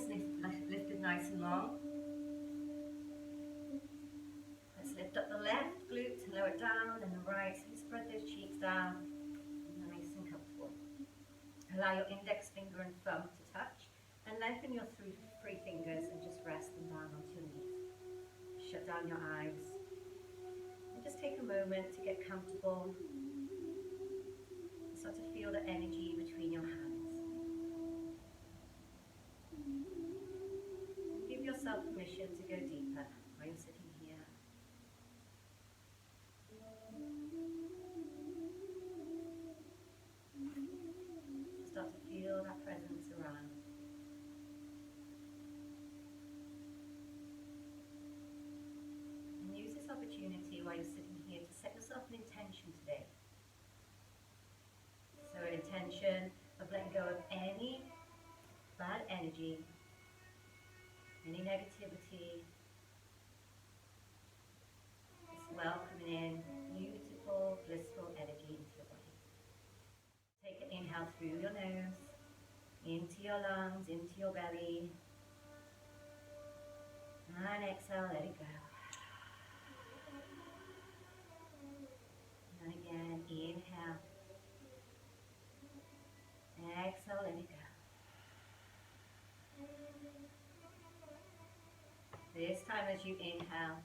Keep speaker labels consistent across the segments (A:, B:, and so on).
A: is lifted nice and long. Let's lift up the left glute and lower it down, and the right. So you spread those cheeks down, nice and comfortable. Allow your index finger and thumb to touch, and lengthen your three fingers and just rest them down onto your knees. Shut down your eyes, and just take a moment to get comfortable. Start to feel the energy between your hands. Give yourself permission to go deeper while you're sitting here. Start to feel that presence around. And use this opportunity while you're sitting here to set yourself an intention today. So an intention of letting go of any bad energy, any negativity. Just welcoming in beautiful, blissful energy into your body. Take an inhale through your nose, into your lungs, into your belly. And exhale, let it go. And again, inhale. Exhale, let it go. This time as you inhale,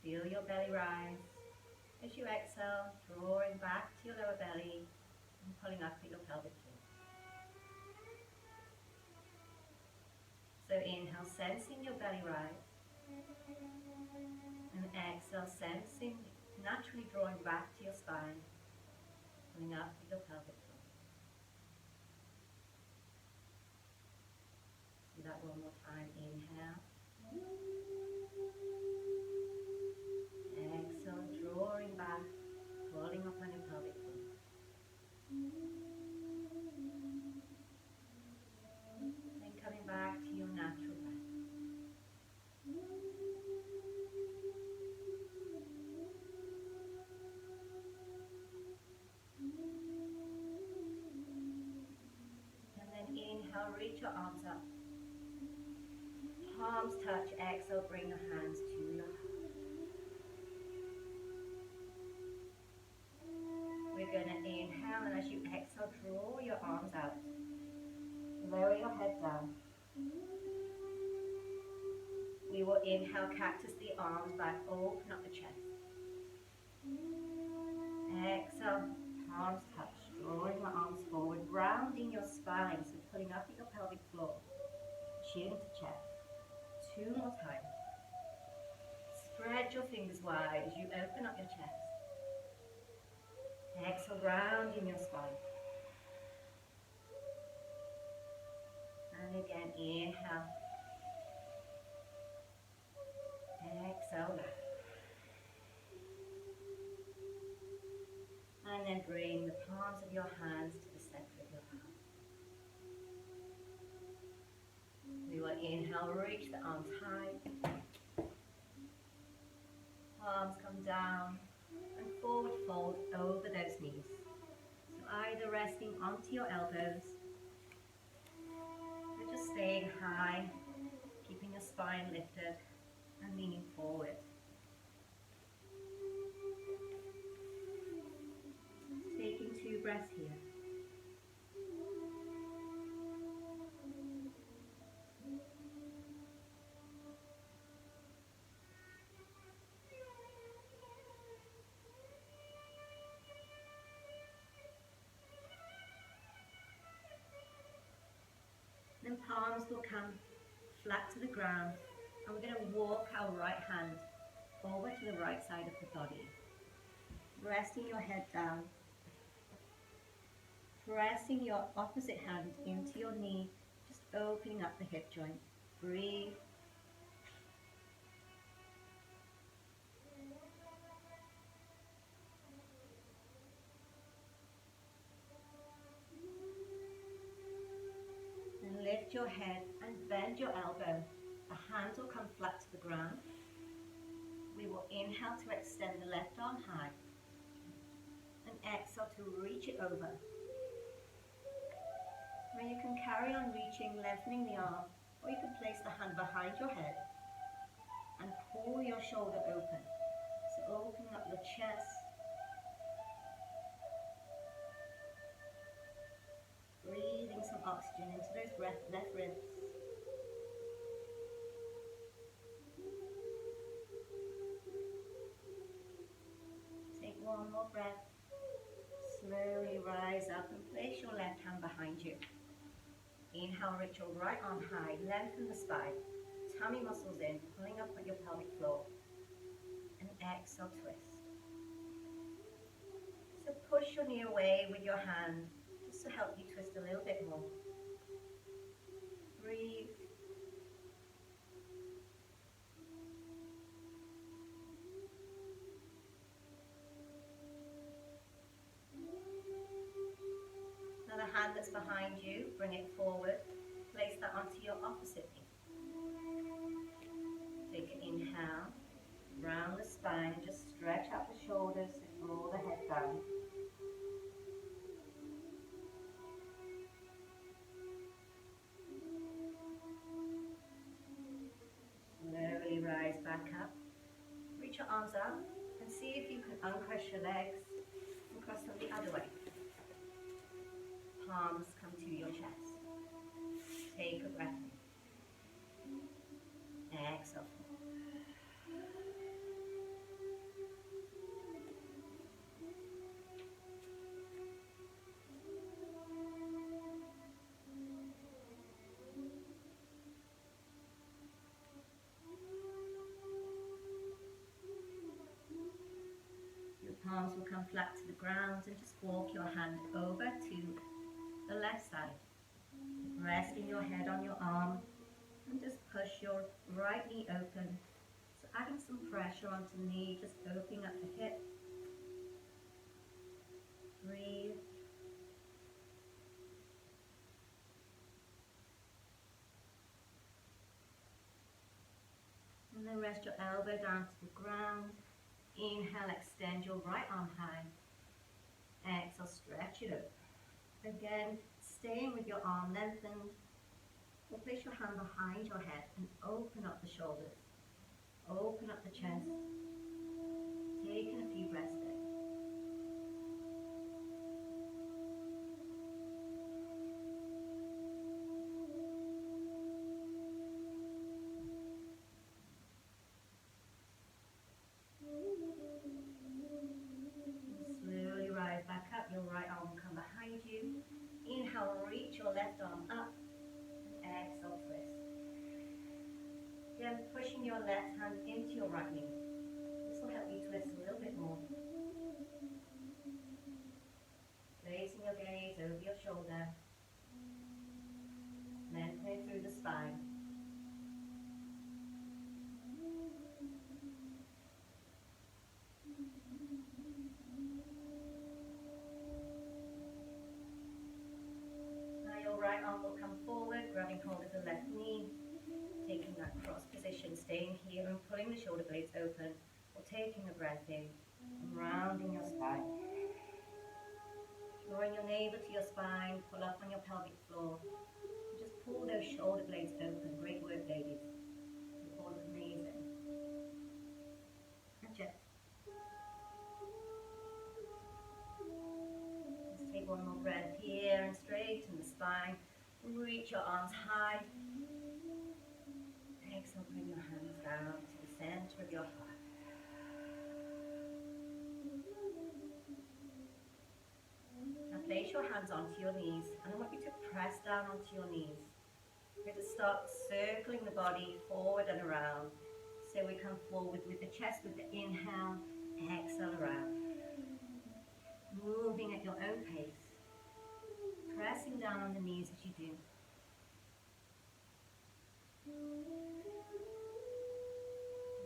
A: feel your belly rise. As you exhale, drawing back to your lower belly and pulling up at your pelvic floor. So inhale, sensing your belly rise. And exhale, sensing, naturally drawing back to your spine, pulling up at your pelvic floor. Do that one more time. Inhale. Exhale, drawing back, pulling up on your pelvic floor. Then coming back to your natural breath. And then inhale, reach your arms up. Palms touch, exhale, bring your hands to your heart. We're going to inhale, and as you exhale, draw your arms out. Lower your head down. We will inhale, cactus the arms back, open up the chest. Exhale, palms touch, drawing your arms forward, rounding your spine, so pulling up at your pelvic floor, chin to chest. 2 more times. Spread your fingers wide as you open up your chest. Exhale, rounding your spine. And again, inhale. Exhale, back. And then bring the palms of your hands to the center of your heart. We will inhale, reach the arms high. Palms come down and forward fold over those knees. So either resting onto your elbows or just staying high, keeping your spine lifted and leaning forward. Taking 2 breaths here. Then palms will come flat to the ground, and we're going to walk our right hand over to the right side of the body. Resting your head down. Pressing your opposite hand into your knee, just opening up the hip joint. Breathe. And lift your head and bend your elbow. The hands will come flat to the ground. We will inhale to extend the left arm high. And exhale to reach it over. Now you can carry on reaching, lengthening the arm, or you can place the hand behind your head and pull your shoulder open. So opening up your chest, breathing some oxygen into those left ribs. Take one more breath. Slowly rise up and place your left hand behind you. Inhale, reach your right arm high, lengthen the spine. Tummy muscles in, pulling up on your pelvic floor. And exhale, twist. So push your knee away with your hand, just to help you twist a little bit more. Breathe. Now the hand that's behind you, bring it forward. Place that onto your opposite knee. Take an inhale, round the spine, and just stretch out the shoulders, so draw the head down. Slowly rise back up. Reach your arms out and see if you can uncross your legs and cross them the other way. Palms come to your chest. Take a breath in. Exhale. Your palms will come flat to the ground and just walk your hand over to the left side. Resting your head on your arm and just push your right knee open. So adding some pressure onto the knee, just opening up the hip. Breathe. And then rest your elbow down to the ground. Inhale, extend your right arm high. Exhale, stretch it up. Again, staying with your arm lengthened. Or place your hand behind your head and open up the shoulders. Open up the chest. Taking a few breaths there. Slowly rise back up. Your right arm will come behind you. Inhale, reach your left arm up. Exhale, twist. Again, pushing your left hand into your right knee. This will help you twist a little bit more. Placing your gaze over your shoulder. Lengthening through the spine. Now your right arm will come forward, grabbing hold of the left knee. Taking that cross position, staying here and pulling the shoulder blades open, or taking a breath in and rounding your spine. Drawing your navel to your spine, pull up on your pelvic floor. And just pull those shoulder blades open. Great work, ladies. You're all amazing. And just take one more breath here and straighten the spine. Reach your arms high. Exhale, bring your hands down to the center of your heart. Now place your hands onto your knees, and I want you to press down onto your knees. We're going to start circling the body forward and around. So we come forward with the chest with the inhale, exhale around. Moving at your own pace. Pressing down on the knees as you do.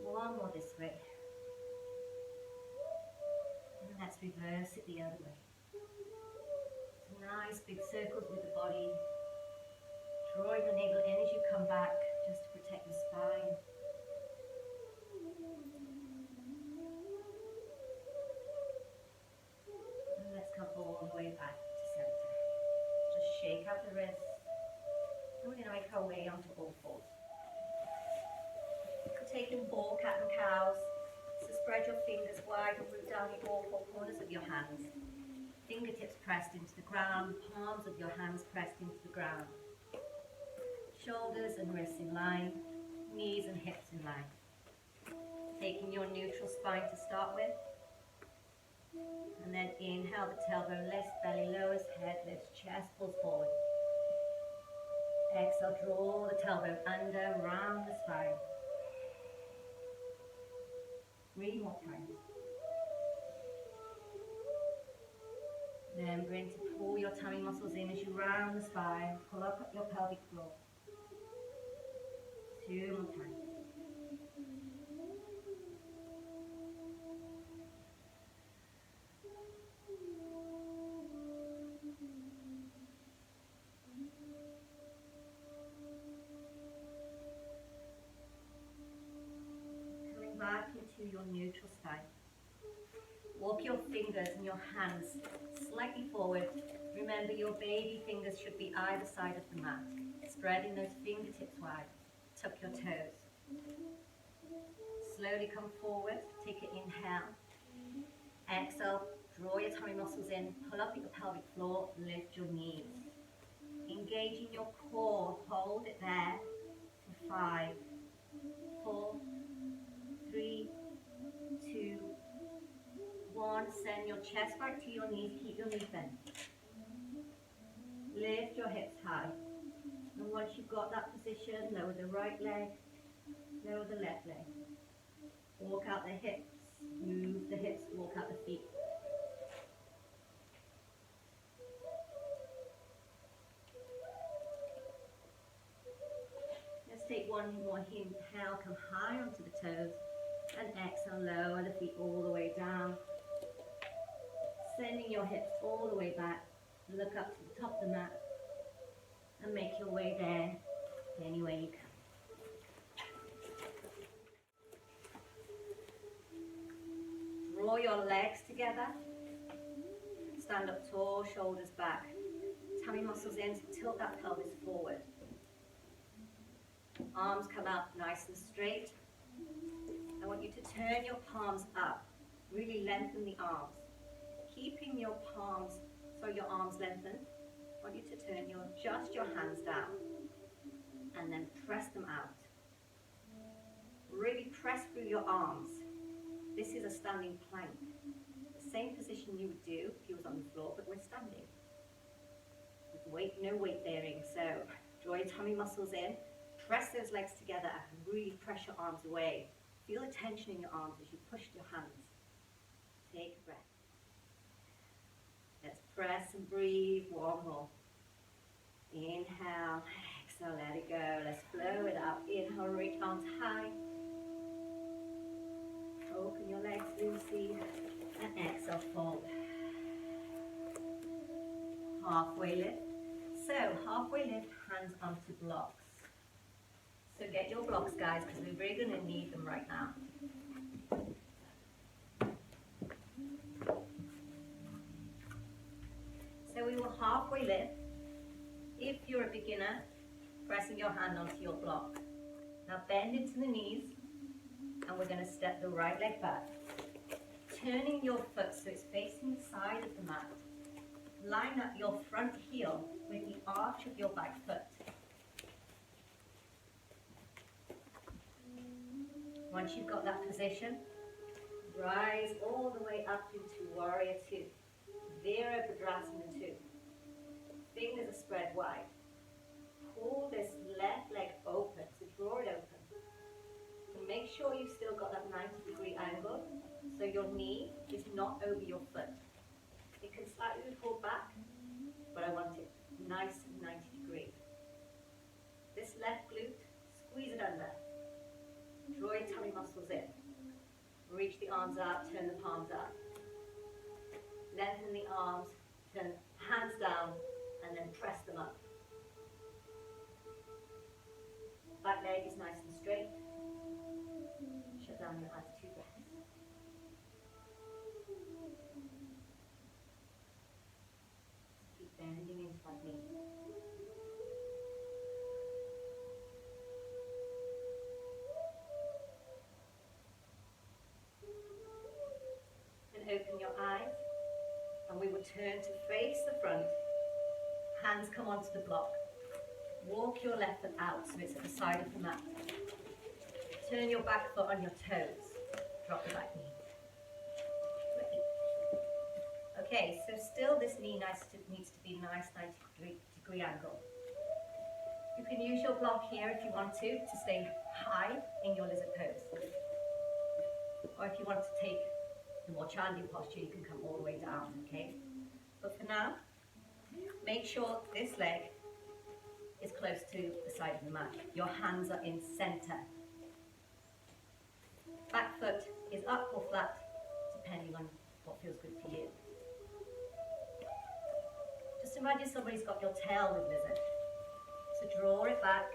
A: One more this way. And let's reverse it the other way. So nice big circles with the body. Drawing the navel in as you come back, just to protect the spine. And let's come all the way back to center. Just shake out the wrists. our way onto all fours. Taking ball, cat and cows. So spread your fingers wide and root down the all four corners of your hands. Fingertips pressed into the ground, palms of your hands pressed into the ground. Shoulders and wrists in line, knees and hips in line. Taking your neutral spine to start with. And then inhale, the tailbone lifts, belly lowers, head lifts, chest pulls forward. Exhale, draw the tailbone under, round the spine. 3 more times. Then bring to pull your tummy muscles in as you round the spine, pull up your pelvic floor. 2 more times. Coming back into your neutral spine. Walk your fingers and your hands slightly forward. Remember, your baby fingers should be either side of the mat. Spreading those fingertips wide. Tuck your toes. Slowly come forward. Take an inhale. Exhale. Draw your tummy muscles in. Pull up your pelvic floor. Lift your knees. Engaging your core. Hold it there for 5, 4, 3, 2, 1. Send your chest back to your knees. Keep your knees bent. Lift your hips high. And once you've got that position, lower the right leg, lower the left leg. Walk out the hips. Move the hips. Walk out the feet. Let's take one more inhale. Come high onto the toes. And exhale, lower the feet all the way down. Sending your hips all the way back. Look up to the top of the mat. And make your way there any way you can. Draw your legs together. Stand up tall, shoulders back. Tummy muscles in, so tilt that pelvis forward. Arms come out nice and straight. I want you to turn your palms up. Really lengthen the arms. Keeping your arms lengthened. I want you to turn just your hands down and then press them out. Really press through your arms. This is a standing plank. The same position you would do if you was on the floor, but we're standing. With no weight bearing. So draw your tummy muscles in, press those legs together and really press your arms away. Feel the tension in your arms as you push your hands. Take a breath. Let's press and breathe. One more. Inhale, exhale, let it go. Let's blow it out. Inhale, reach arms high. Open your legs loosely. And exhale, fold. Halfway lift. So, halfway lift, hands onto blocks. So get your blocks, guys, because we're really going to need them right now. So we will halfway lift. If you're a beginner, pressing your hand onto your block. Now bend into the knees, and we're going to step the right leg back. Turning your foot so it's facing the side of the mat. Line up your front heel with the arch of your back foot. Once you've got that position, rise all the way up into Warrior Two. Virabhadrasana 2. Fingers are spread wide. Pull this left leg open, so draw it open. And make sure you've still got that 90-degree angle, so your knee is not over your foot. It can slightly pull back, but I want it nice and 90 degrees. This left glute, squeeze it under. Draw your tummy muscles in. Reach the arms out, turn the palms up. Lengthen the arms, turn hands down, and then press them up. Back leg is nice and straight. Shut down your eyes, 2 breaths. Keep bending into that knee. onto the block. Walk your left foot out so it's at the side of the mat. Turn your back foot on your toes. Drop the back knee. Okay, so still this knee needs to be a nice 90-degree angle. You can use your block here if you want to stay high in your lizard pose. Or if you want to take the more challenging posture, you can come all the way down, okay? But for now, make sure this leg is close to the side of the mat. Your hands are in center. Back foot is up or flat, depending on what feels good for you. Just imagine somebody's got your tail with lizard. So draw it back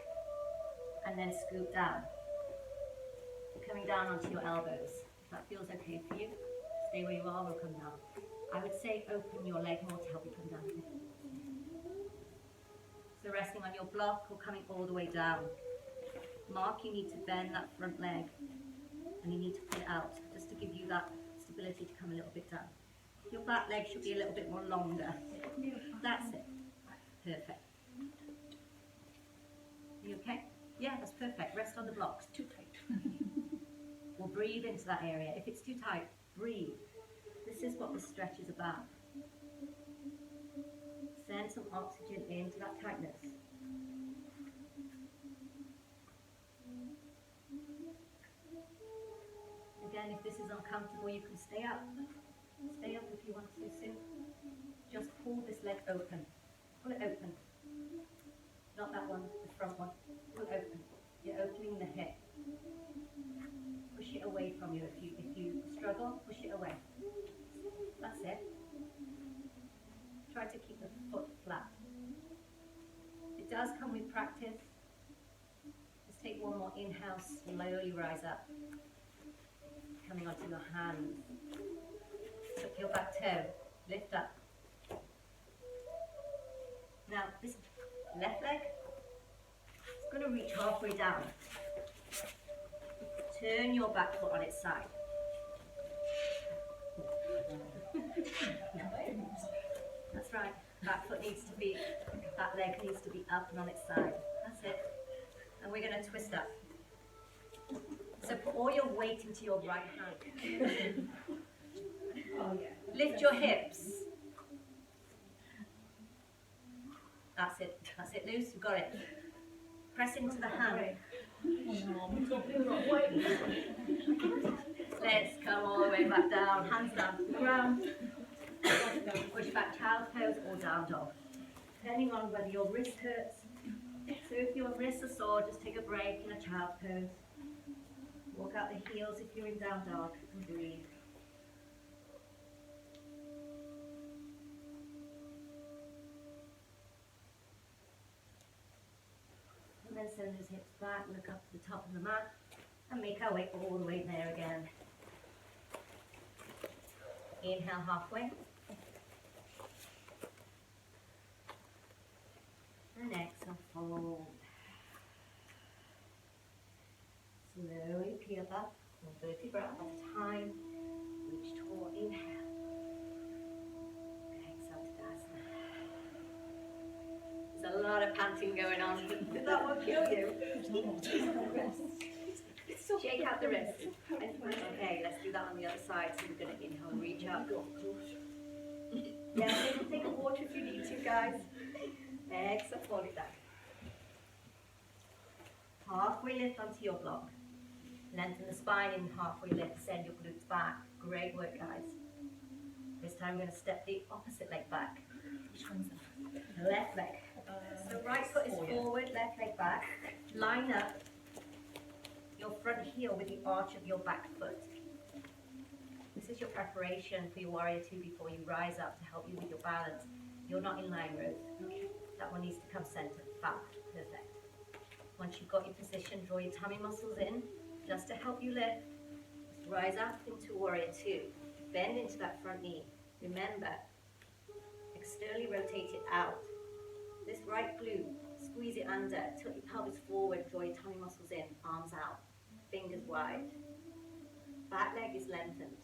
A: and then scoop down. Coming down onto your elbows. If that feels okay for you, stay where you are, we'll come down. I would say open your leg more to help you come down a bit. So resting on your block or coming all the way down. Mark, you need to bend that front leg and you need to pull it out just to give you that stability to come a little bit down. Your back leg should be a little bit more longer. That's it. Perfect. You okay? Yeah, that's perfect. Rest on the blocks.
B: Too tight.
A: We'll breathe into that area. If it's too tight, breathe. This is what this stretch is about. Send some oxygen into that tightness. Again, if this is uncomfortable, you can stay up. Stay up if you want to soon. Just pull this leg open. Pull it open. Not that one, the front one. Pull it open. You're opening the hip. Push it away from you. If you struggle, push it away. That's it. Try to keep the foot flat. It does come with practice. Just take one more inhale, slowly rise up. Coming onto your hands. Tuck your back toe, lift up. Now this left leg, it's going to reach halfway down. Turn your back foot on its side. That's right, back foot needs to be, that leg needs to be up and on its side. That's it. And we're going to twist up. So put all your weight into your right hand.
B: Oh, yeah.
A: Lift your hips. That's it, Luce, you've got it. Press into the hand. Let's come all the way back down, hands down to the ground. Push back child's pose or down dog. Depending on whether your wrist hurts. So if your wrists are sore, just take a break in a child's pose. Walk out the heels if you're in down dog and breathe. And then send those hips back, look up to the top of the mat, and make our way all the way there again. Inhale halfway. And exhale, fold. Slowly peel up, 1 vertebra at a time. Reach toward, inhale. Exhale to Tadasana. There's a lot of panting going on. That won't kill you. Shake out the wrist. Okay, let's do that on the other side. So we're going to inhale, reach up. Yeah, take a water if you need to, guys. Exhale, fold it back. Halfway lift onto your block. Lengthen the spine in halfway lift, send your glutes back. Great work, guys. This time we're going to step the opposite leg back.
B: Which one's that?
A: Left leg. So right foot is forward, left leg back. Line up your front heel with the arch of your back foot. This is your preparation for your warrior two before you rise up to help you with your balance. You're not in line row. That one needs to come center. Back. Perfect. Once you've got your position, draw your tummy muscles in just to help you lift. Just rise up into warrior two. Bend into that front knee. Remember, externally rotate it out. This right glute, squeeze it under, tilt your pelvis forward, draw your tummy muscles in, arms out, fingers wide. Back leg is lengthened.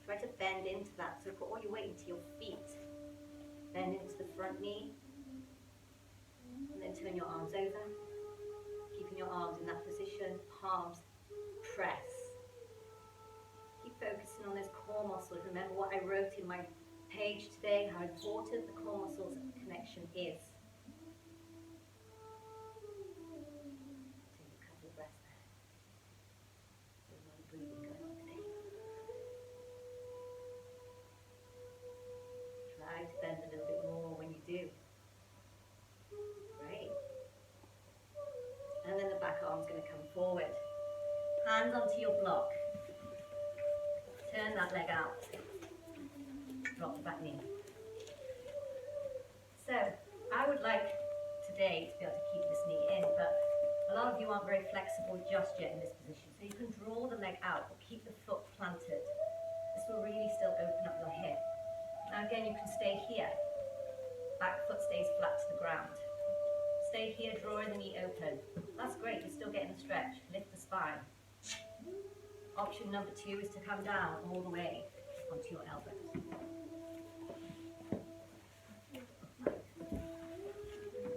A: Try to bend into that, so put all your weight into your feet. Bend into the front knee. And then turn your arms over, keeping your arms in that position, palms press. Keep focusing on those core muscles. Remember what I wrote in my page today, how important the core muscles connection is. Take a couple of breaths there. There's a lot of breathing going on today. Try to bend a little bit more when you do. Great. And then the back arm's going to come forward. Hands onto your block. Turn that leg out. Drop the back knee. So, I would like today to be able to keep this knee in, but a lot of you aren't very flexible just yet in this position. So you can draw the leg out, but keep the foot planted. This will really still open up your hip. Now again, you can stay here. Back foot stays flat to the ground. Stay here, drawing the knee open. That's great, you're still getting the stretch. Lift the spine. Option number 2 is to come down all the way onto your elbows.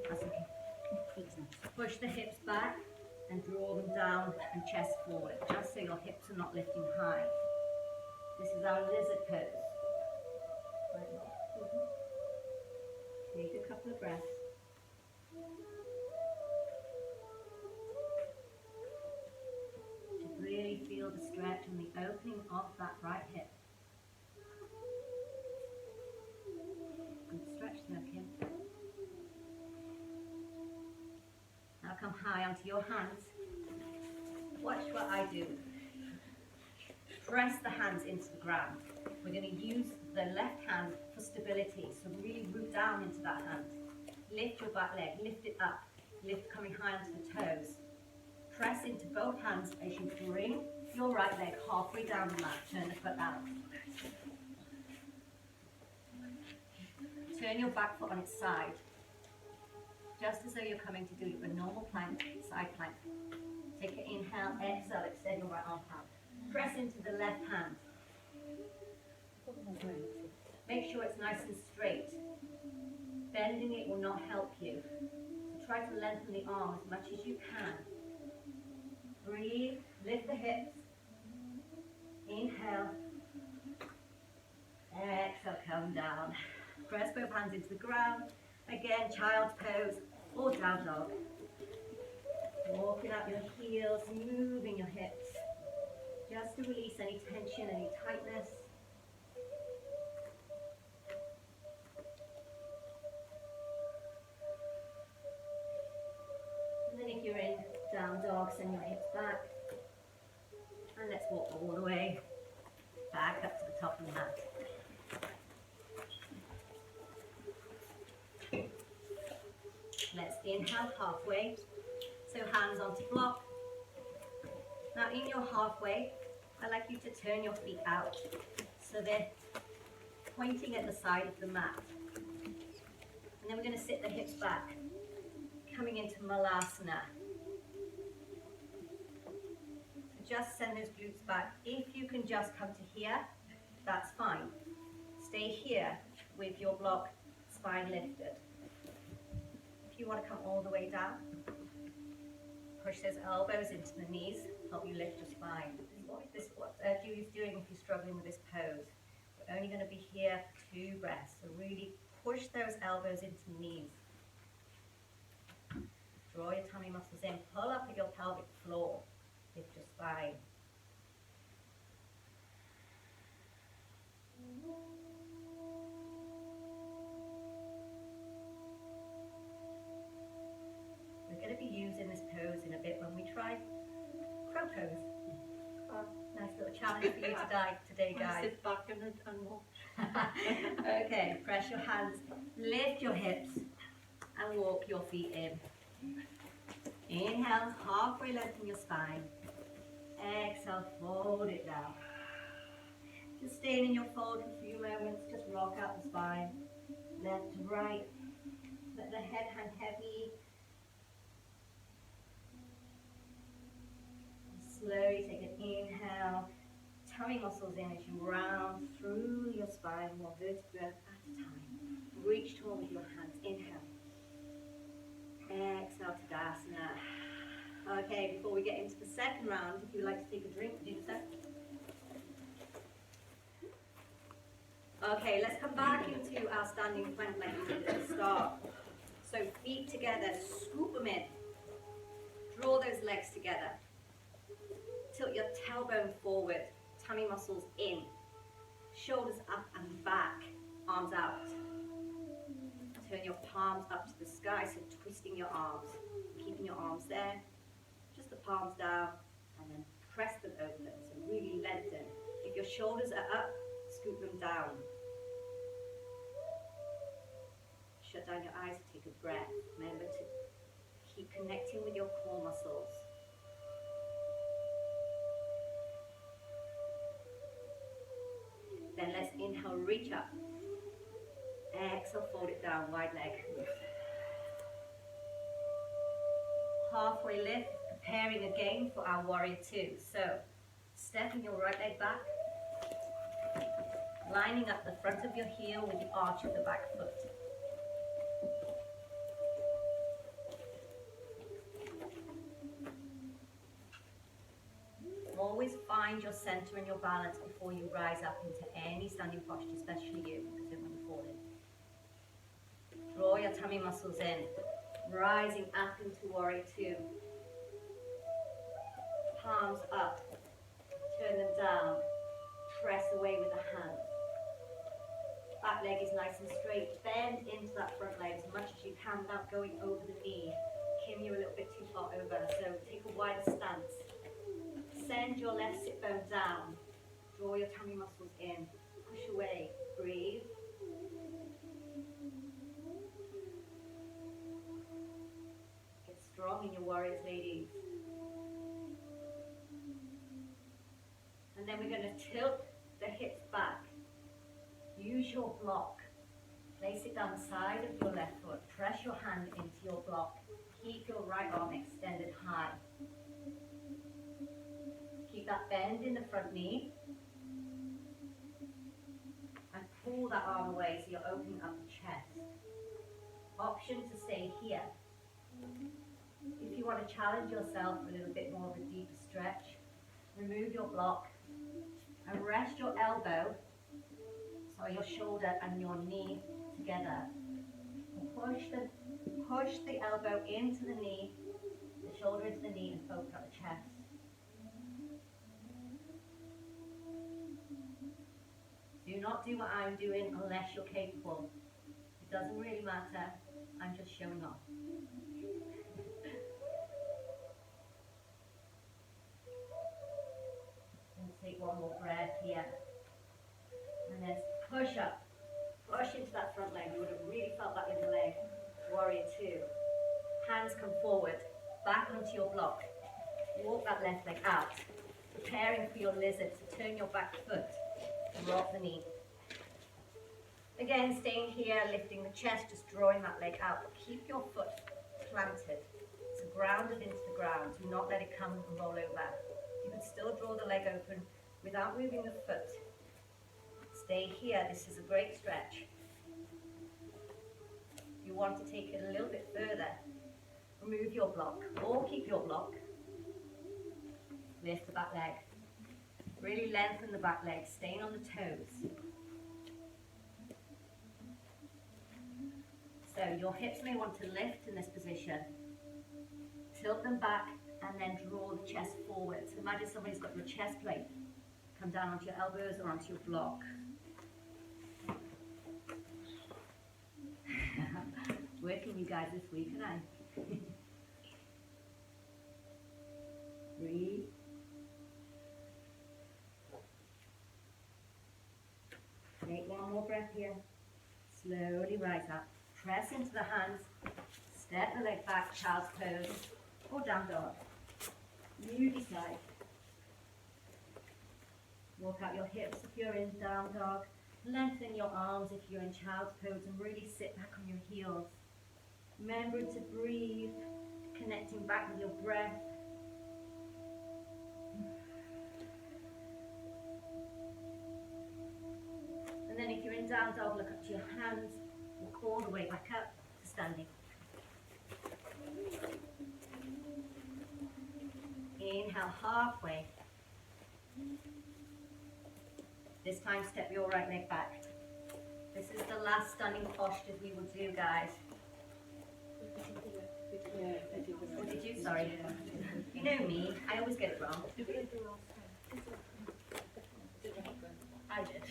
A: That's okay. Push the hips back and draw them down and chest forward, just so your hips are not lifting high. This is our lizard pose. Take a couple of breaths. To really feel the stretch and the opening of that right hip. Good stretch there, Kim. Now come high onto your hands. Watch what I do. Press the hands into the ground. We're going to use the left hand for stability, so really root down into that hand. Lift your back leg, lift it up, lift coming high onto the toes. Press into both hands as you bring your right leg halfway down the mat. Turn the foot out. Turn your back foot on its side, just as though you're coming to do a normal plank, side plank. Take an inhale, exhale, extend your right arm out. Press into the left hand. Make sure it's nice and straight. Bending it will not help you. So try to lengthen the arm as much as you can. Breathe, lift the hips. Inhale. Exhale, come down. Press both hands into the ground. Again, child's pose or down dog. Walking up your heels, moving your hips. Just to release any tension, any tightness. And then if you're in down dog, send your hips back. And let's walk all the way back up to the top of the mat. Let's inhale halfway. So hands onto block. Now in your halfway, I'd like you to turn your feet out so they're pointing at the side of the mat. And then we're going to sit the hips back, coming into Malasana. So just send those glutes back. If you can just come to here, that's fine. Stay here with your block, spine lifted. If you want to come all the way down, push those elbows into the knees, help you lift your spine. What Julie's doing if you're struggling with this pose. We're only going to be here for 2 breaths, so really push those elbows into the knees. Draw your tummy muscles in, pull up at your pelvic floor, lift your spine. We're going to be using this pose in a bit when we try crow pose. Nice little challenge for you today, guys.
B: Sit back and walk.
A: Okay, press your hands, lift your hips, and walk your feet in. Inhale, halfway lengthen your spine. Exhale, fold it down. Just staying in your fold for a few moments, just rock out the spine. Left to right, let the head hang heavy. Slowly take an inhale, tummy muscles in as you round through your spine, one vertebra at a time. Reach tall with your hands, inhale. out to Tadasana. Okay, before we get into the second round, if you would like to take a drink, do so. Okay, let's come back into our standing plank like we did at the start. So feet together, scoop them in. Draw those legs together. Tilt your tailbone forward, tummy muscles in. Shoulders up and back, arms out. Turn your palms up to the sky, so twisting your arms. Keeping your arms there, just the palms down, and then press them open, so really lengthen. If your shoulders are up, scoop them down. Shut down your eyes, take a breath. Remember to keep connecting with your core muscles. Then let's inhale, reach up. Exhale, fold it down, wide leg. Halfway lift, preparing again for our warrior two. So, stepping your right leg back, lining up the front of your heel with the arch of the back foot. Always find your center and your balance before you rise up into any standing posture, especially you, because you don't want to fall in. Draw your tummy muscles in, rising up into warrior two. Palms up, turn them down, press away with the hands. Back leg is nice and straight, bend into that front leg as much as you can without going over the knee. Kim, you're a little bit too far over, so take a wider stance. Send your left sit bone down. Draw your tummy muscles in. Push away. Breathe. Get strong in your warriors, ladies. And then we're going to tilt the hips back. Use your block. Place it down the side of your left foot. Press your hand into your block. Keep your right arm extended high. Keep that bend in the front knee. And pull that arm away so you're opening up the chest. Option to stay here. If you want to challenge yourself for a little bit more of a deeper stretch, remove your block and rest your elbow, so your shoulder and your knee together. Push the elbow into the knee, the shoulder into the knee, and open up the chest. Do not do what I'm doing unless you're capable. It doesn't really matter. I'm just showing off. And take one more breath here. And then push up. Push into that front leg. You would have really felt that in the leg. Warrior two. Hands come forward. Back onto your block. Walk that left leg out. Preparing for your lizard. So turn your back foot. Drop the knee. Again, staying here, lifting the chest, just drawing that leg out. Keep your foot planted. So grounded into the ground. Do not let it come and roll over. You can still draw the leg open without moving the foot. Stay here. This is a great stretch. If you want to take it a little bit further, remove your block or keep your block. Lift the back leg. Really lengthen the back leg, staying on the toes. So your hips may want to lift in this position. Tilt them back and then draw the chest forward. So imagine somebody's got your chest plate. Come down onto your elbows or onto your block. Working you guys this week, and I. Breathe. Take one more breath here. Slowly rise up. Press into the hands. Step the leg back, child's pose, or down dog. You decide. Walk out your hips if you're in down dog. Lengthen your arms if you're in child's pose, and really sit back on your heels. Remember to breathe, connecting back with your breath. And then if you're in down dog, look up to your hands, walk all the way back up to standing. Inhale halfway. This time step your right leg back. This is the last stunning postures we will do, guys. What did you? Sorry. You know me, I always get it wrong. I did.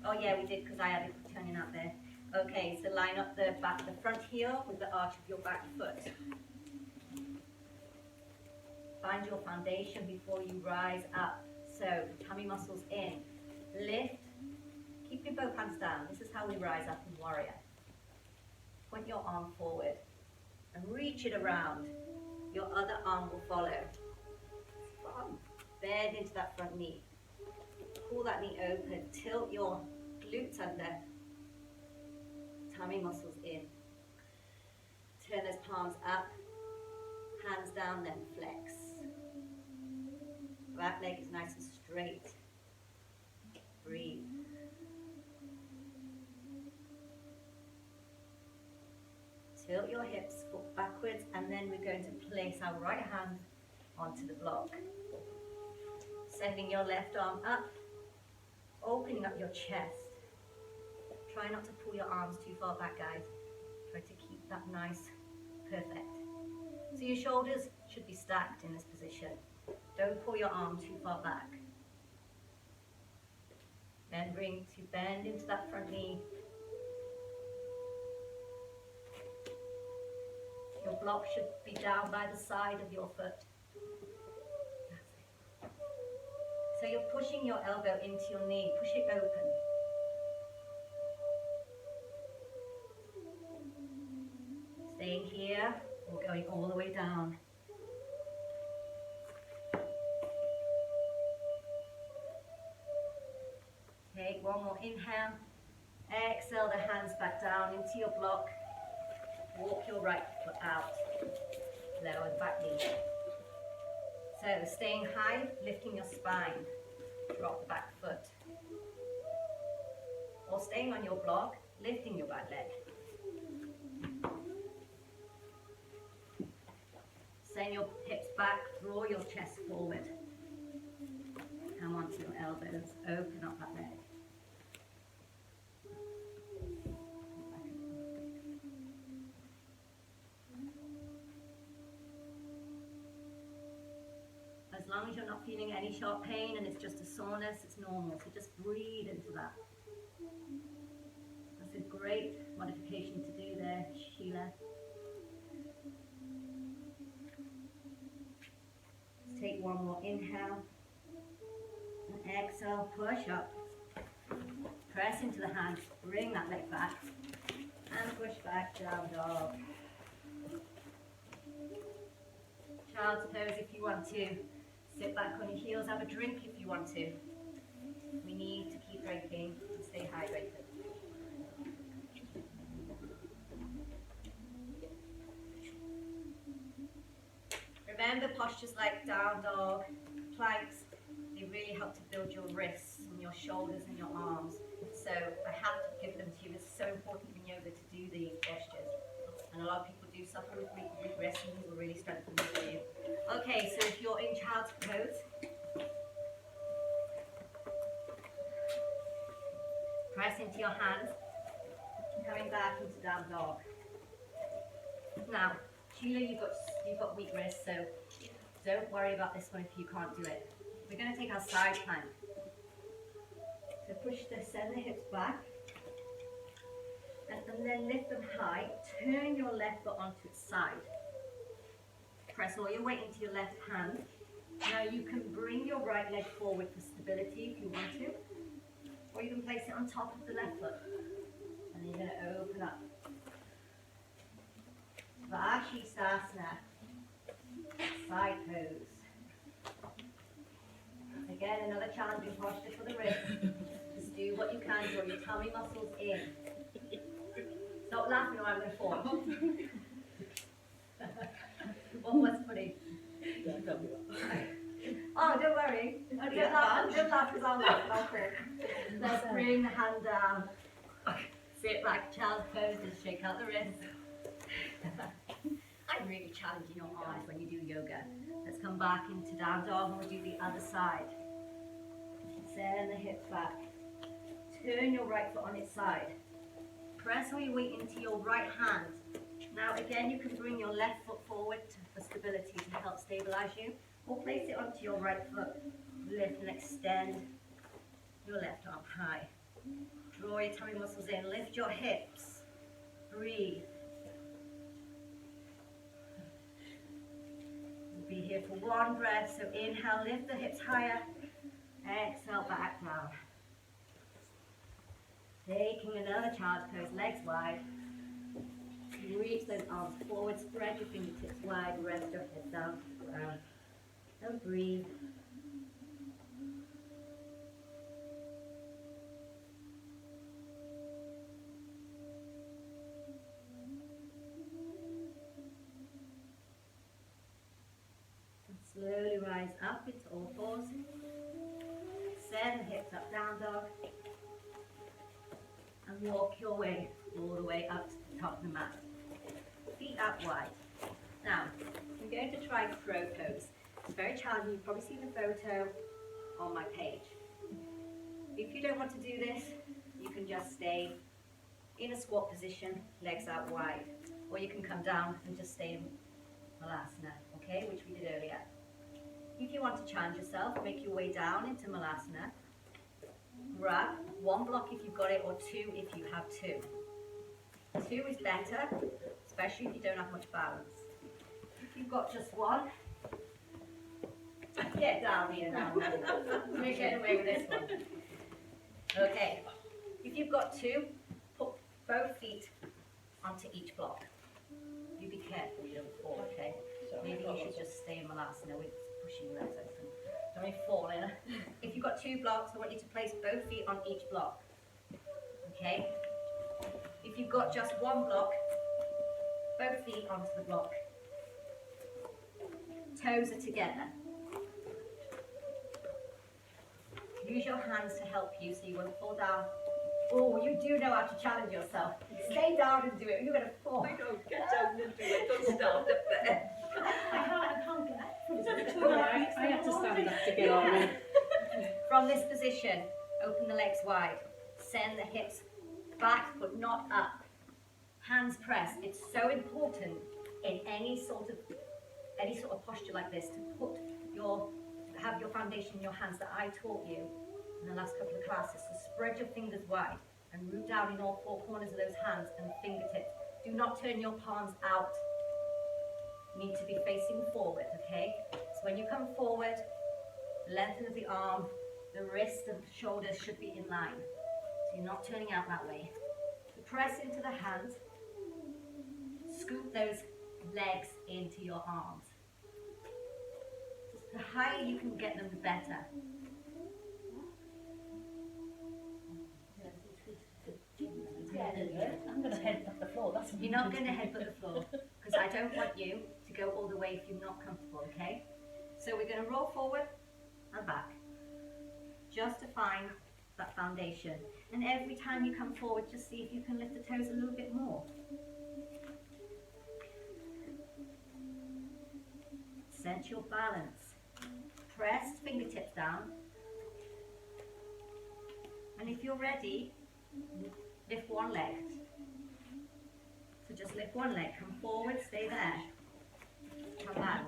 A: Oh yeah, we did because I had it turning out there. Okay, so line up the front heel with the arch of your back foot. Find your foundation before you rise up. So tummy muscles in. Lift. Keep your both hands down. This is how we rise up in warrior. Point your arm forward and reach it around. Your other arm will follow. Bend into that front knee. Pull that knee open. Tilt your glutes under. Tummy muscles in. Turn those palms up. Hands down, then flex. Back leg is nice and straight. Breathe. Tilt your hips, foot backwards, and then we're going to place our right hand onto the block. Sending your left arm up, opening up your chest. Try not to pull your arms too far back, guys. Try to keep that nice, perfect. So your shoulders should be stacked in this position. Don't pull your arm too far back. Then bend into that front knee. Your block should be down by the side of your foot. That's it. So you're pushing your elbow into your knee. Push it open. Staying here or going all the way down. Take one more inhale. Exhale the hands back down into your block. Walk your right foot out. Lower the back knee. So staying high, lifting your spine. Drop the back foot. Or staying on your block, lifting your back leg. Send your hips back, draw your chest forward. Come onto your elbows, open up that leg. As long as you're not feeling any sharp pain and it's just a soreness, it's normal. So just breathe into that. That's a great modification to do there, Sheila. Let's take one more inhale. And exhale, push up. Press into the hands, bring that leg back. And push back, down dog. Child's pose if you want to. Sit back on your heels, have a drink if you want to. We need to keep drinking and stay hydrated. Remember postures like down dog, planks, they really help to build your wrists and your shoulders and your arms. So I have to give them to you. It's so important in yoga to do these postures. And a lot of people do suffer with weak wrists, and these will really strengthen them for you. Okay, so if you're in child's pose, press into your hands, coming back into down dog. Now, Sheila, you've got weak wrists, so don't worry about this one if you can't do it. We're going to take our side plank. So send the hips back. And then lift them high. Turn your left foot onto its side. Press all your weight into your left hand. Now you can bring your right leg forward for stability if you want to. Or you can place it on top of the left foot. And you're going to open up. Vashisthasana. Side pose. Again, another challenging posture for the wrist. Just do what you can, draw your tummy muscles in. Stop laughing or I'm going to fall. What was funny? Oh, don't worry. Don't laugh because I'll laugh. I'll fall. Let's bring the hand down. Sit back, child's pose, and shake out the wrist. I and really challenging your arms when you do yoga. Let's come back into down dog and we'll do the other side. Send the hips back. Turn your right foot on its side. Press all your weight into your right hand. Now again, you can bring your left foot forward for stability to help stabilize you, or place it onto your right foot. Lift and extend your left arm high. Draw your tummy muscles in, lift your hips. Breathe. We'll be here for one breath, so inhale, lift the hips higher. Exhale, back down. Taking another child's pose, legs wide. Reach those arms forward, spread your fingertips wide, rest your head down to the ground. And breathe. And slowly rise up into all fours. Send the hips up, down dog. And walk your way all the way up to the top of the mat. Feet out wide. Now, I'm going to try crow pose. It's very challenging. You've probably seen the photo on my page. If you don't want to do this, you can just stay in a squat position, legs out wide. Or you can come down and just stay in Malasana, okay, which we did earlier. If you want to challenge yourself, make your way down into Malasana. Grab one block if you've got it, or two if you have two. Two is better, especially if you don't have much balance. If you've got just one, get down here now. We're getting away with this one. Okay, if you've got two, put both feet onto each block. You be careful you don't fall, okay? Maybe you should just stay in Malasana with pushing your legs open. Don't really fall in. If you've got two blocks, I want you to place both feet on each block. Okay? If you've got just one block, both feet onto the block. Toes are together. Use your hands to help you so you won't fall down. Oh, you do know how to challenge yourself. Stay down and do it. You're going to fall.
C: I don't get down and do it. Don't stand up there.
B: I can't get
D: I have to stand up to get on.
A: From this position, open the legs wide. Send the hips back but not up. Hands pressed. It's so important in any sort of posture like this to have your foundation in your hands that I taught you in the last couple of classes. So spread your fingers wide and root down in all four corners of those hands and fingertips. Do not turn your palms out. You need to be facing forward, okay? So when you come forward, length of the arm, the wrist and shoulders should be in line. So you're not turning out that way. So press into the hands. Scoop those legs into your arms. The higher you can get them, the better.
B: I'm going to headbutt the floor. That's
A: You're not going to headbutt the floor because I don't want you to go all the way if you're not comfortable, okay? So we're going to roll forward and back just to find that foundation. And every time you come forward, just see if you can lift the toes a little bit more. Sense your balance. Press fingertips down. And if you're ready, lift one leg. So just lift one leg. Come forward, stay there. Come back.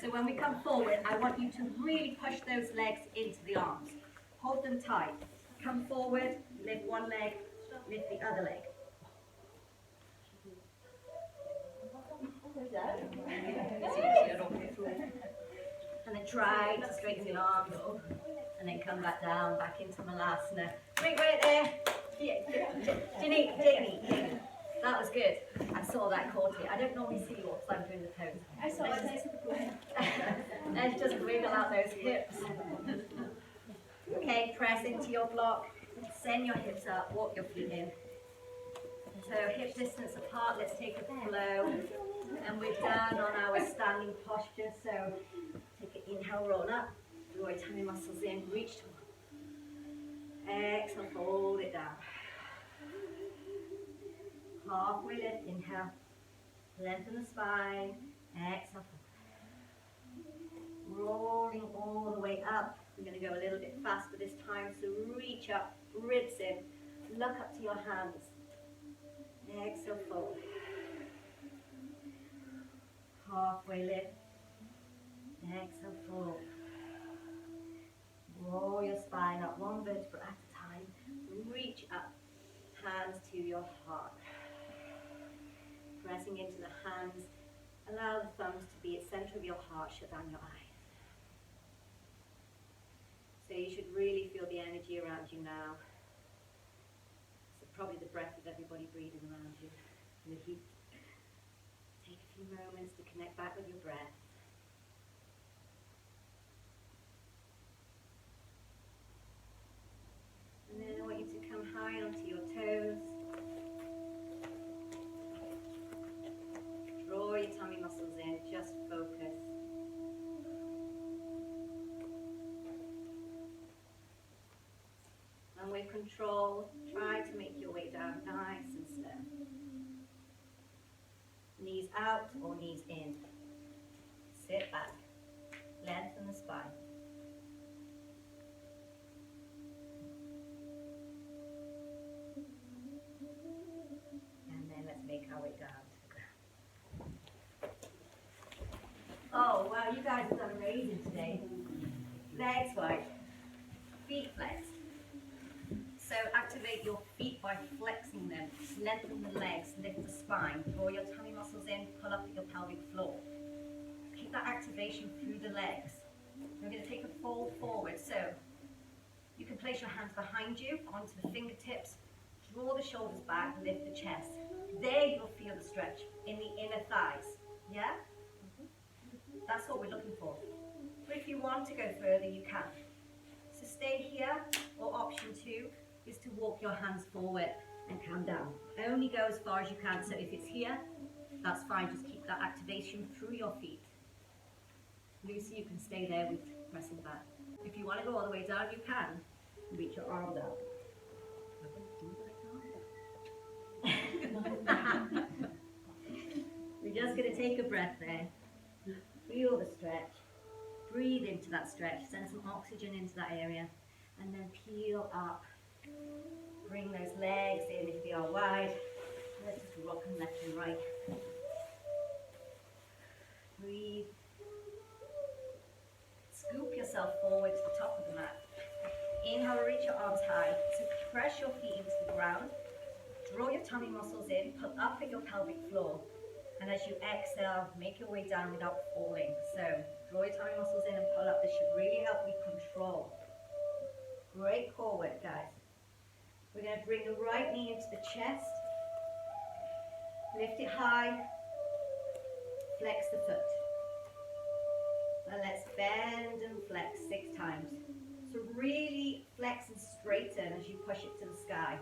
A: So when we come forward, I want you to really push those legs into the arms. Hold them tight. Come forward, lift one leg, lift the other leg. And then try to straighten your arms. And then come back down, back into Malasana. Wait there. Jenny. That was good. I saw that caught it. I don't normally see you because I'm doing the pose.
B: I saw it.
A: Let's just wiggle out those hips. Okay, press into your block. Send your hips up, walk your feet in. So hip distance apart, let's take a flow. And we're down on our standing posture. So take an inhale, roll up. Draw your tummy muscles in, reach to exhale, hold it down. Halfway lift, inhale. Lengthen the spine. Exhale. Rolling all the way up. We're going to go a little bit faster this time. So reach up, ribs in. Look up to your hands. Exhale, forward. Halfway lift. Exhale, forward. Roll your spine up one vertebra at a time. Reach up. Hands to your heart. Pressing into the hands. Allow the thumbs to be at the center of your heart. Shut down your eyes. So you should really feel the energy around you now. So probably the breath of everybody breathing around you. And the heat. Take a few moments to connect back with your breath. And then I want you to come high onto your toes. Draw your tummy muscles in, just focus. And with control, try to make your way down nice and slow. Knees out or knees in. Sit back. Lengthen the spine. And then let's make our way down to the ground. Oh, wow, you guys have done amazing today. Legs wide, feet flexed. So activate your feet by flexing them. Lengthen the legs, lift the spine. Draw your tummy muscles in, pull up at your pelvic floor. Keep that activation through the legs. We're going to take a fold forward. So you can place your hands behind you, onto the fingertips. Draw the shoulders back, lift the chest. There you'll feel the stretch in the inner thighs. Yeah? That's what we're looking for. But if you want to go further, you can. So stay here, or option 2 is to walk your hands forward and come down. Only go as far as you can. So if it's here, that's fine. Just keep that activation through your feet. Lucy, you can stay there with pressing back. If you want to go all the way down, you can. Reach your arms out. We're just going to take a breath there. Feel the stretch. Breathe into that stretch. Send some oxygen into that area. And then peel up. Bring those legs in if they are wide. Let's just rock them left and right. Breathe. Scoop yourself forward to the top of the mat. Inhale, reach your arms high. So press your feet into the ground. Draw your tummy muscles in. Pull up at your pelvic floor. And as you exhale, make your way down without falling. So draw your tummy muscles in and pull up. This should really help with control. Great core work, guys. We're going to bring the right knee into the chest. Lift it high. Flex the foot. And let's bend and flex 6 times. So really flex and straighten as you push it to the sky.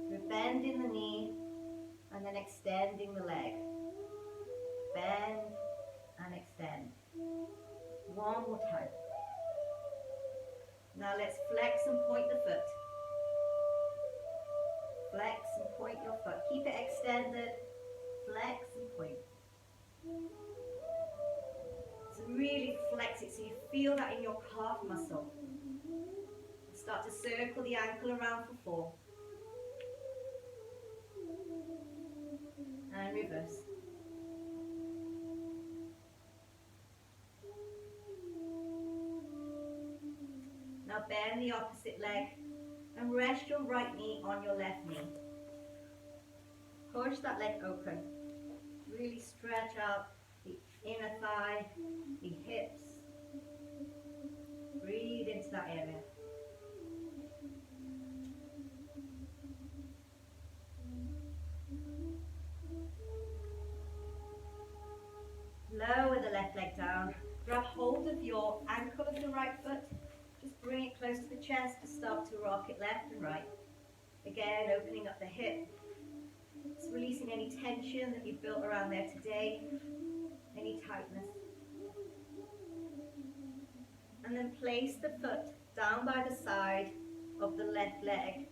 A: We're bending the knee and then extending the leg. Bend and extend. One more time. Now let's flex and point the foot. Flex and point your foot. Keep it extended. Flex and point. So really flex it so you feel that in your calf muscle. Start to circle the ankle around for 4. And reverse. Now bend the opposite leg and rest your right knee on your left knee. Push that leg open. Really stretch out the inner thigh, the hips. Breathe into that area. Lower the left leg down. Grab hold of your ankle of the right foot. Just bring it close to the chest to start to rock it left and right. Again, opening up the hip. It's releasing any tension that you've built around there today, any tightness. And then place the foot down by the side of the left leg.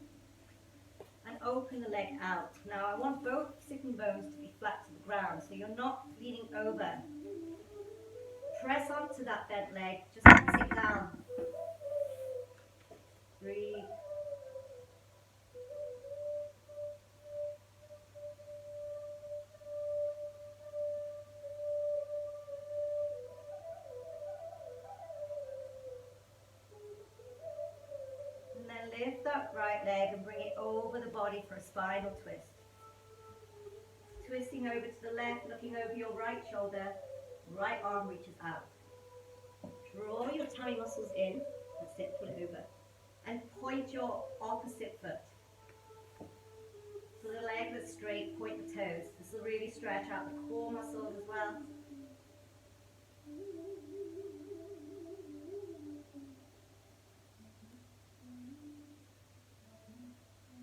A: and open the leg out. Now I want both sitting bones to be flat to the ground, so you're not leaning over. Press onto that bent leg, just press it down. Breathe. And then lift that right leg and bring it over the body for a spinal twist. Twisting over to the left, looking over your right shoulder, right arm reaches out. Draw your tummy muscles in, that's it, pull it over. And point your opposite foot. So the leg that's straight, point the toes. This will really stretch out the core muscles as well.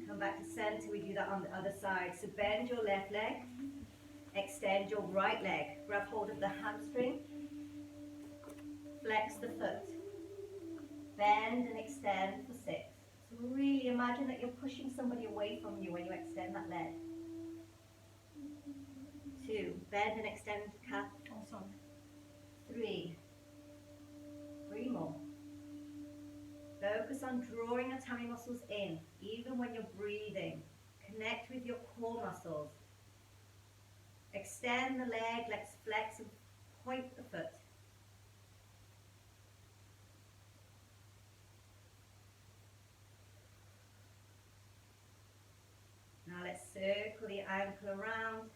A: Come back to center, we do that on the other side. So bend your left leg, extend your right leg. Grab hold of the hamstring, flex the foot. Bend and extend for 6. So really imagine that you're pushing somebody away from you when you extend that leg. 2, bend and extend calf.
B: Oh, sorry.
A: 3, 3 more. Focus on drawing the tummy muscles in, even when you're breathing. Connect with your core muscles. Extend the leg, let's flex and point the foot. Now let's circle the ankle around.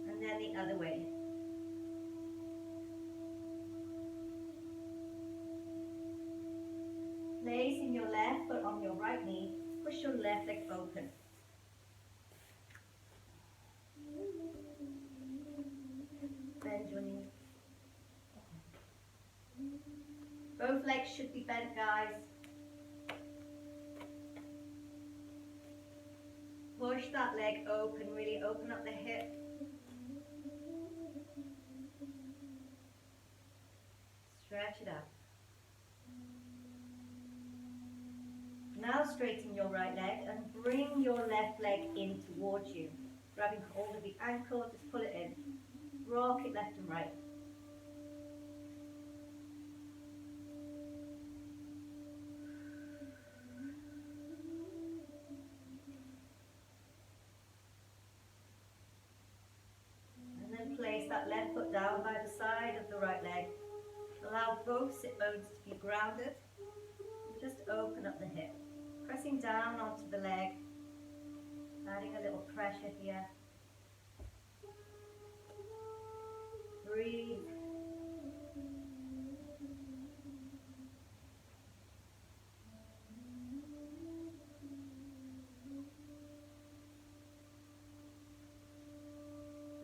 A: And then the other way. Placing your left foot on your right knee, push your left leg open. Bend your knee. Both legs should be bent, guys. Push that leg open, really open up the hip. Stretch it out. Now straighten your right leg and bring your left leg in towards you. Grabbing hold of the ankle, just pull it in. Rock it left and right. And then place that left foot down by the side of the right leg. Allow both sit bones to be grounded. And just open up the hip. Pressing down onto the leg, adding a little pressure here. Breathe.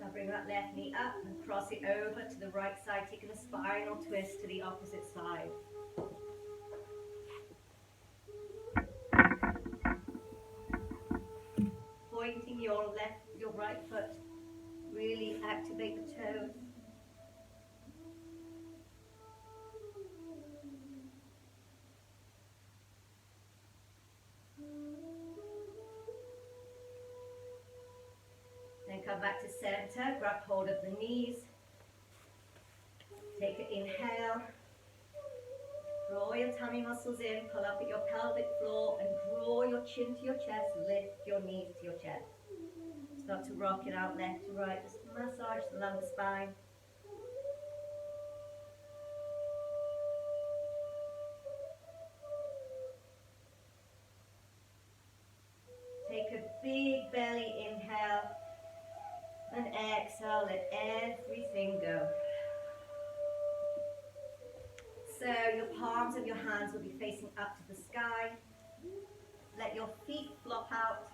A: Now bring that left knee up and cross it over to the right side, taking a spinal twist to the opposite side. Pointing your right foot, really activate the toes. Then come back to center, grab hold of the knees. Take an inhale. Draw your tummy muscles in, pull up at your pelvic floor and draw your chin to your chest, lift your knees to your chest. Start to rock it out left to right, just massage the lumbar spine. Take a big belly inhale and exhale, let everything go. So your palms of your hands will be facing up to the sky. Let your feet flop out.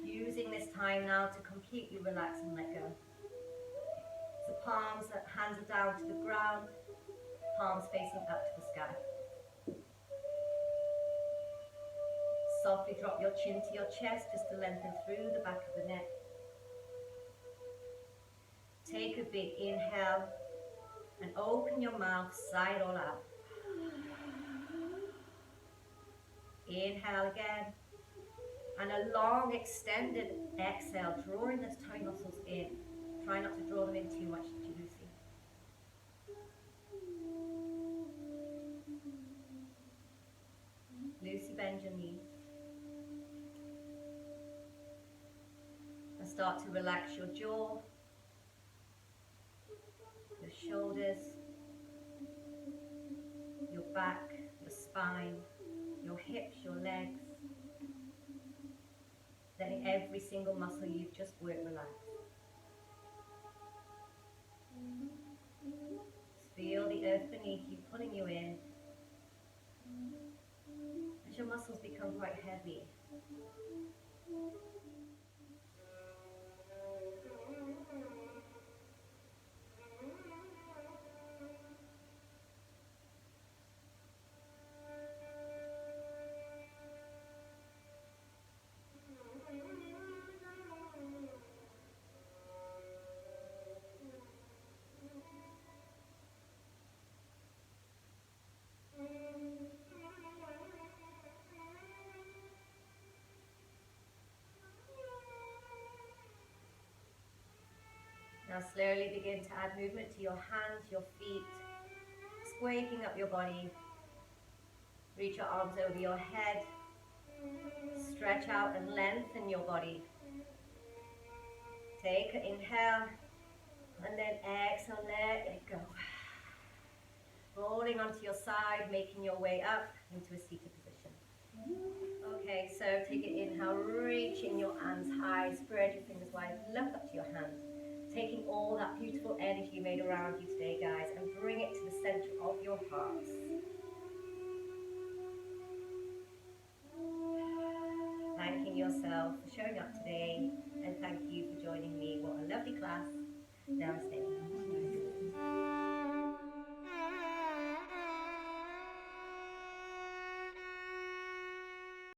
A: Using this time now to completely relax and let go. So palms, hands are down to the ground, palms facing up to the sky. Softly drop your chin to your chest just to lengthen through the back of the neck. Take a big inhale and open your mouth, sigh it all out. Inhale again. And a long extended exhale, drawing those tummy muscles in. Try not to draw them in too much, Lucy. Lucy, bend your knees. And start to relax your jaw, your shoulders, your back, your spine, your hips, your legs. Letting every single muscle you've just worked relax. Just feel the earth beneath you pulling you in as your muscles become quite heavy. Now slowly begin to add movement to your hands, your feet, just waking up your body. Reach your arms over your head, stretch out and lengthen your body. Take an inhale, and then exhale, let it go. Rolling onto your side, making your way up into a seated position. Okay, so take an inhale, reaching your arms high, spread your fingers wide, look up to your hands. Taking all that beautiful energy you made around you today, guys, and bring it to the center of your hearts. Thanking yourself for showing up today, and thank you for joining me. What a lovely class. Namaste.